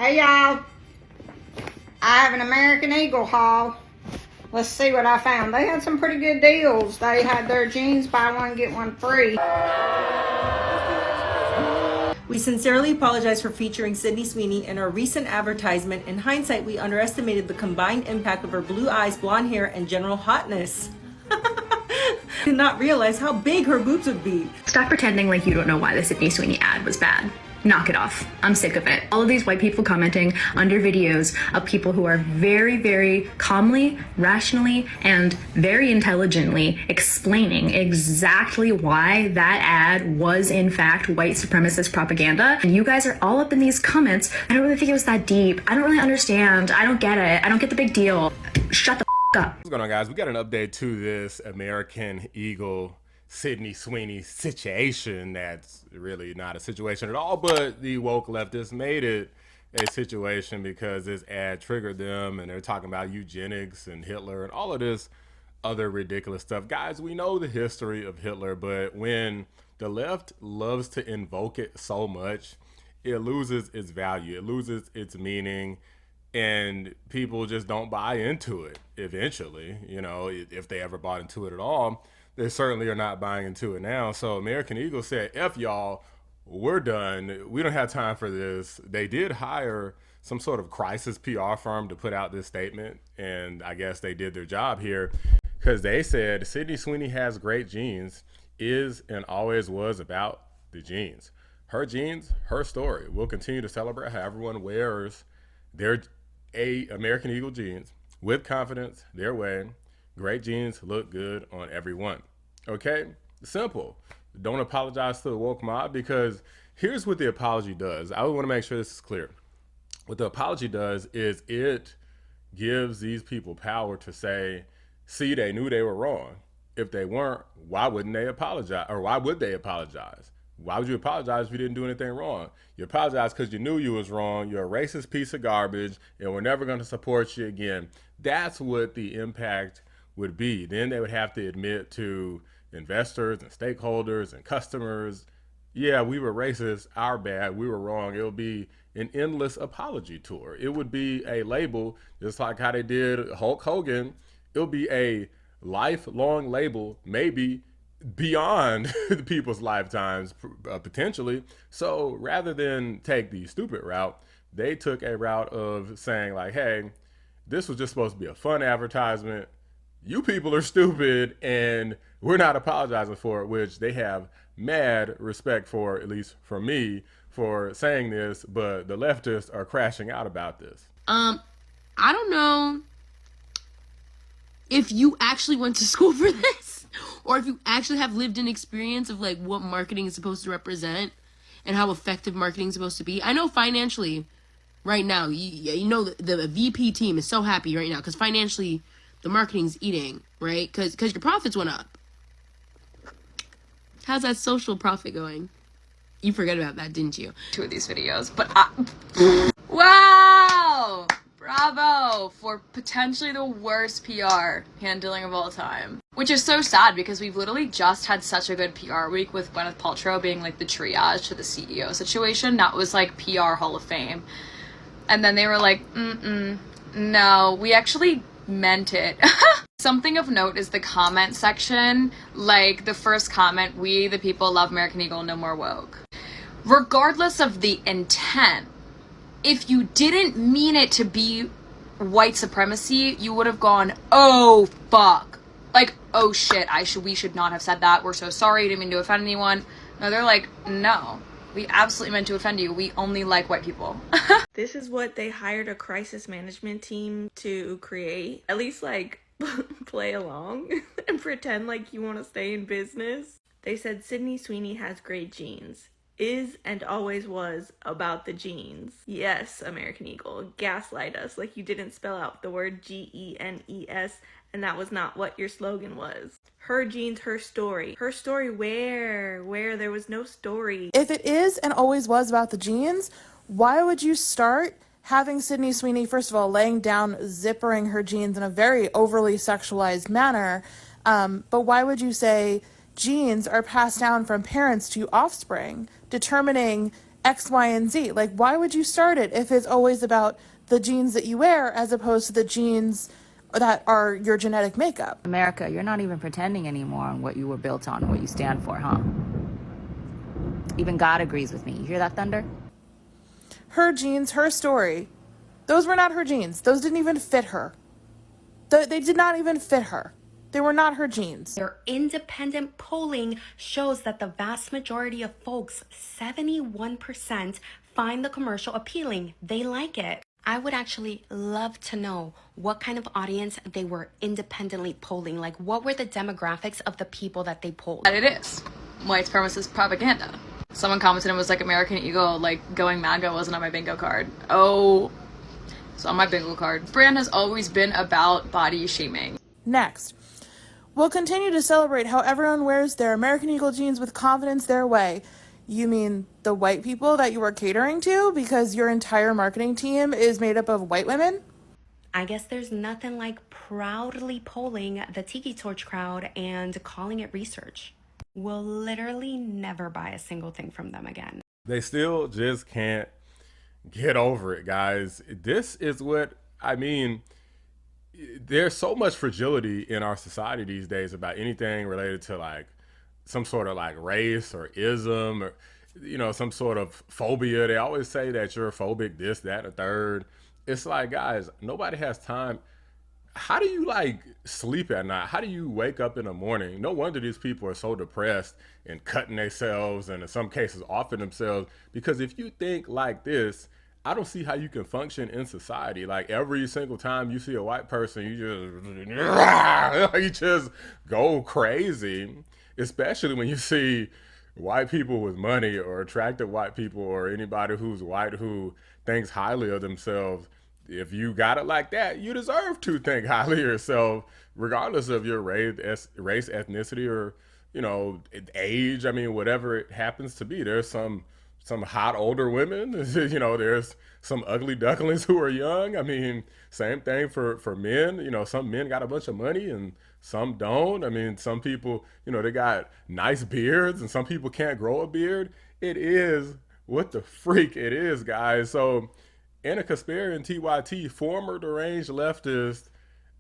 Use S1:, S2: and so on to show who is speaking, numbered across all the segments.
S1: Hey y'all, I have an American Eagle haul. Let's see what I found. They had some pretty good deals. They had their jeans buy one, get one free.
S2: We sincerely apologize for featuring Sidney Sweeney in our recent advertisement. In hindsight, we underestimated the combined impact of her blue eyes, blonde hair, and general hotness. Did not realize how big her boobs would be.
S3: Stop pretending like you don't know why the Sidney Sweeney ad was bad. Knock it off. I'm sick of it. All of these white people commenting under videos of people who are very, very calmly, rationally, and very intelligently explaining exactly why that ad was in fact white supremacist propaganda. And you guys are all up in these comments. I don't really think it was that deep. I don't really understand. I don't get it. I don't get the big deal. Shut the up.
S4: What's going on, guys? We got an update to this American Eagle Sidney Sweeney situation that's really not a situation at all, but the woke leftists made it a situation because this ad triggered them, and they're talking about eugenics and Hitler and all of this other ridiculous stuff. Guys, we know the history of Hitler, but when the left loves to invoke it so much, it loses its value, it loses its meaning, and people just don't buy into it eventually, you know, if they ever bought into it at all. They certainly are not buying into it now. So American Eagle said, F y'all, we're done. We don't have time for this. They did hire some sort of crisis PR firm to put out this statement. And I guess they did their job here because they said Sidney Sweeney has great genes, is and always was about the genes. Her genes, her story. We'll continue to celebrate how everyone wears their American Eagle jeans with confidence, their way. Great jeans look good on everyone. Okay? Simple. Don't apologize to the woke mob, because here's what the apology does. I want to make sure this is clear. What the apology does is it gives these people power to say, see, they knew they were wrong. If they weren't, why wouldn't they apologize? Or why would they apologize? Why would you apologize if you didn't do anything wrong? You apologize because you knew you was wrong. You're a racist piece of garbage, and we're never going to support you again. That's what the impact would be. Then they would have to admit to investors and stakeholders and customers, yeah, we were racist, our bad, we were wrong. It would be an endless apology tour. It would be a label, just like how they did Hulk Hogan. It would be a lifelong label, maybe beyond the people's lifetimes, potentially. So rather than take the stupid route, they took a route of saying like, hey, this was just supposed to be a fun advertisement. You people are stupid, and we're not apologizing for it, which they have mad respect for, at least for me, for saying this, but the leftists are crashing out about this.
S5: I don't know if you actually went to school for this, or if you actually have lived an experience of like what marketing is supposed to represent and how effective marketing is supposed to be. I know financially right now, you know, the VP team is so happy right now because financially the marketing's eating, right? Because your profits went up. How's that social profit going? You forgot about that, didn't you? Two of these videos, but wow! Bravo for potentially the worst PR handling of all time. Which is so sad because we've literally just had such a good PR week with Gwyneth Paltrow being like the triage to the CEO situation. That was like PR Hall of Fame. And then they were like, no, we actually meant it. Something of note is the comment section. Like the first comment, we the people love American Eagle, no more woke. Regardless of the intent, if you didn't mean it to be white supremacy, you would have gone, oh fuck, like, oh shit, we should not have said that, we're so sorry, didn't mean to offend anyone. No, they're like, no, we absolutely meant to offend you, we only like white people.
S2: This is what they hired a crisis management team to create. At least like play along and pretend like you want to stay in business. They said Sidney Sweeney has great genes, is and always was about the genes. Yes, American Eagle, gaslight us like you didn't spell out the word G-E-N-E-S, and that was not what your slogan was. Her genes, her story. Her story where there was no story.
S6: If it is and always was about the genes, why would you start having Sidney Sweeney, first of all, laying down, zippering her jeans in a very overly sexualized manner, but why would you say genes are passed down from parents to offspring, determining X, Y, and Z. Like, why would you start it if it's always about the genes that you wear as opposed to the genes that are your genetic makeup?
S7: America, you're not even pretending anymore on what you were built on, what you stand for, huh? Even God agrees with me. You hear that, Thunder?
S6: Her genes, her story, those were not her genes. Those didn't even fit her. They did not even fit her. They were not her genes.
S8: Their independent polling shows that the vast majority of folks, 71%, find the commercial appealing. They like it. I would actually love to know what kind of audience they were independently polling. Like, what were the demographics of the people that they polled?
S5: And it is white supremacist propaganda. Someone commented and was like, American Eagle, like, going MAGA wasn't on my bingo card. Oh, it's on my bingo card. Brand has always been about body shaming.
S6: Next, we'll continue to celebrate how everyone wears their American Eagle jeans with confidence their way. You mean the white people that you are catering to because your entire marketing team is made up of white women?
S8: I guess there's nothing like proudly polling the Tiki Torch crowd and calling it research. We'll literally never buy a single thing from them again.
S4: They still just can't get over it, guys. This is what I mean. There's so much fragility in our society these days about anything related to like some sort of like race or ism or, you know, some sort of phobia. They always say that you're phobic, this, that, and a third. It's like, guys, nobody has time. How do you like sleep at night? How do you wake up in the morning? No wonder these people are so depressed and cutting themselves and in some cases offing themselves, because if you think like this, I don't see how you can function in society. Like every single time you see a white person, you just go crazy, especially when you see white people with money or attractive white people or anybody who's white who thinks highly of themselves. If you got it like that, you deserve to think highly of yourself, regardless of your race, ethnicity, or, you know, age. I mean, whatever it happens to be. There's some hot older women, you know, there's some ugly ducklings who are young. I mean, same thing for men. You know, some men got a bunch of money and some don't. I mean, some people, you know, they got nice beards and some people can't grow a beard. It is what the freak it is, guys. So Anna Kasparian, TYT, former deranged leftist,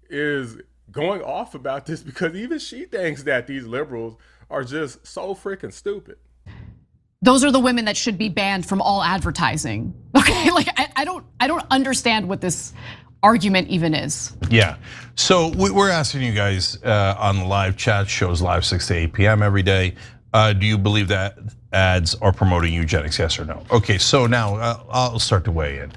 S4: is going off about this because even she thinks that these liberals are just so freaking stupid.
S9: Those are the women that should be banned from all advertising. Okay, like I don't understand what this argument even is.
S10: Yeah, so we're asking you guys on the live chat, shows live 6 to 8 p.m. every day. Do you believe that ads are promoting eugenics, yes or no? Okay, so now I'll start to weigh in.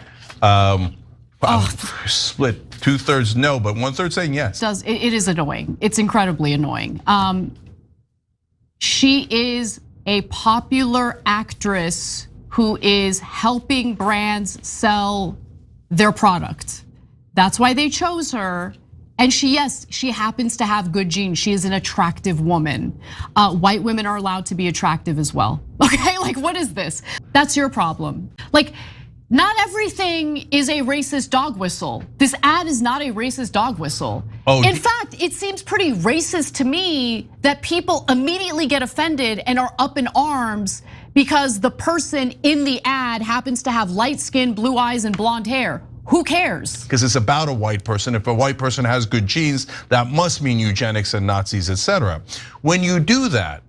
S10: Split 2/3 no, but 1/3 saying yes.
S9: It is annoying. It's incredibly annoying. She is a popular actress who is helping brands sell their product. That's why they chose her. And she happens to have good genes. She is an attractive woman. White women are allowed to be attractive as well. Okay, like what is this? That's your problem. Like, not everything is a racist dog whistle. This ad is not a racist dog whistle. In fact, it seems pretty racist to me that people immediately get offended and are up in arms because the person in the ad happens to have light skin, blue eyes, and blonde hair. Who cares?
S10: Because it's about a white person. If a white person has good genes, that must mean eugenics and Nazis, etc. When you do that,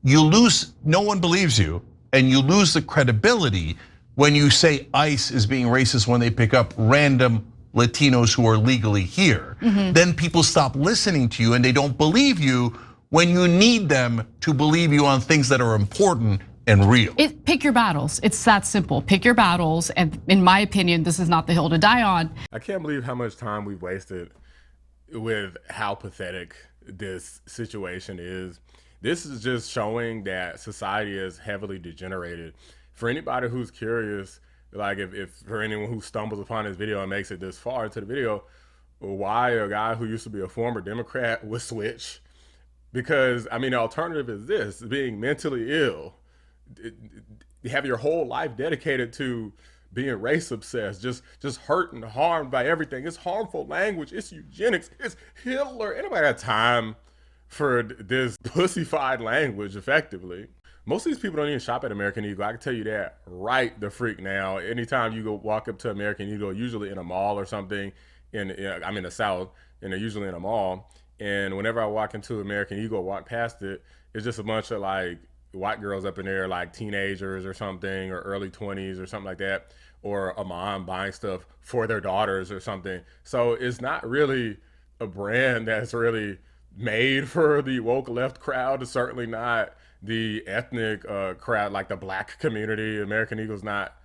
S10: you lose, no one believes you, and you lose the credibility when you say ICE is being racist when they pick up random Latinos who are legally here. Then people stop listening to you and they don't believe you when you need them to believe you on things that are important and real.
S9: Pick your battles. It's that simple. Pick your battles. And in my opinion, this is not the hill to die on.
S4: I can't believe how much time we've wasted with how pathetic this situation is. This is just showing that society is heavily degenerated. For anybody who's curious, like if for anyone who stumbles upon this video and makes it this far into the video, why a guy who used to be a former Democrat would switch? Because I mean, the alternative is this: being mentally ill. You have your whole life dedicated to being race obsessed, just hurt and harmed by everything. It's harmful language. It's eugenics. It's Hitler. Anybody got time for this pussified language? Effectively, Most of these people don't even shop at American Eagle. I can tell you that right the freak now. Anytime you go walk up to American Eagle, usually in a mall or something, I'm in the South, and they're usually in a mall. And whenever I walk into American Eagle, walk past it, it's just a bunch of like white girls up in there, like teenagers or something, or early 20s or something like that, or a mom buying stuff for their daughters or something. So it's not really a brand that's really made for the woke left crowd. It's certainly not the ethnic crowd, like the black community. American Eagle's not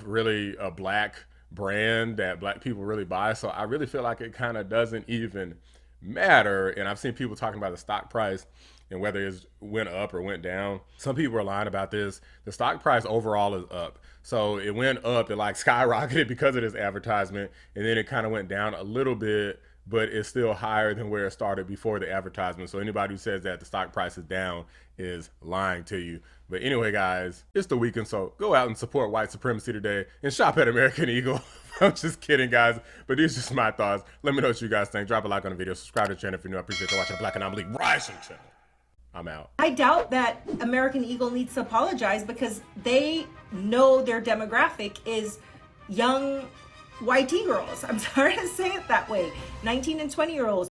S4: really a black brand that black people really buy. So I really feel like it kind of doesn't even matter. And I've seen people talking about the stock price and whether it went up or went down. Some people are lying about this. The stock price overall is up. So it went up, it like skyrocketed because of this advertisement, and then it kind of went down a little bit, but it's still higher than where it started before the advertisement. So anybody who says that the stock price is down is lying to you. But anyway, guys, it's the weekend, so go out and support white supremacy today and shop at American Eagle. I'm just kidding, guys, but these are just my thoughts. Let me know what you guys think. Drop a like on the video, subscribe to the channel if you're new. I appreciate you watching the Black Anomaly Rising channel. I'm out.
S11: I doubt that American Eagle needs to apologize because they know their demographic is young YT girls. I'm sorry to say it that way. 19 and 20-year-olds.